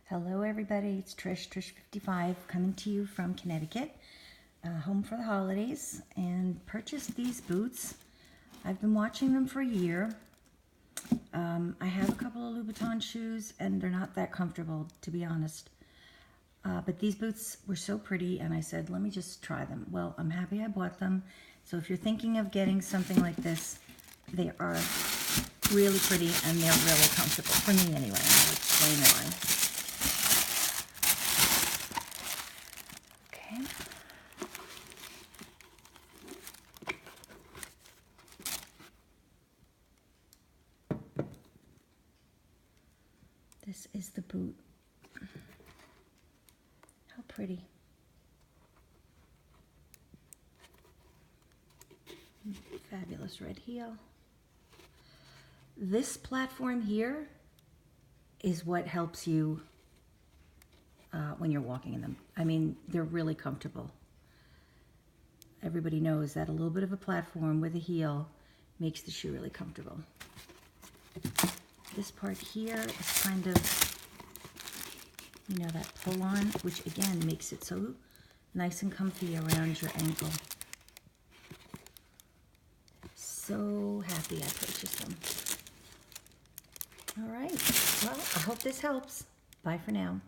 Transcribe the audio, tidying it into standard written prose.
Hello everybody, it's Trish55 coming to you from Connecticut, home for the holidays, and purchased these boots. I've been watching them for a year. I have a couple of Louboutin shoes and they're not that comfortable, to be honest. But these boots were so pretty and I said, let me just try them. Well, I'm happy I bought them. So if you're thinking of getting something like this, they are really pretty and they're really comfortable, for me anyway. I'll explain why. Okay. This is the boot. How pretty. Fabulous red heel. This platform here is what helps you when you're walking in them. I mean, they're really comfortable. Everybody knows that a little bit of a platform with a heel makes the shoe really comfortable. This part here is kind of, you know, that pull-on, which again makes it so nice and comfy around your ankle. So happy I purchased them. All right, well, I hope this helps. Bye for now.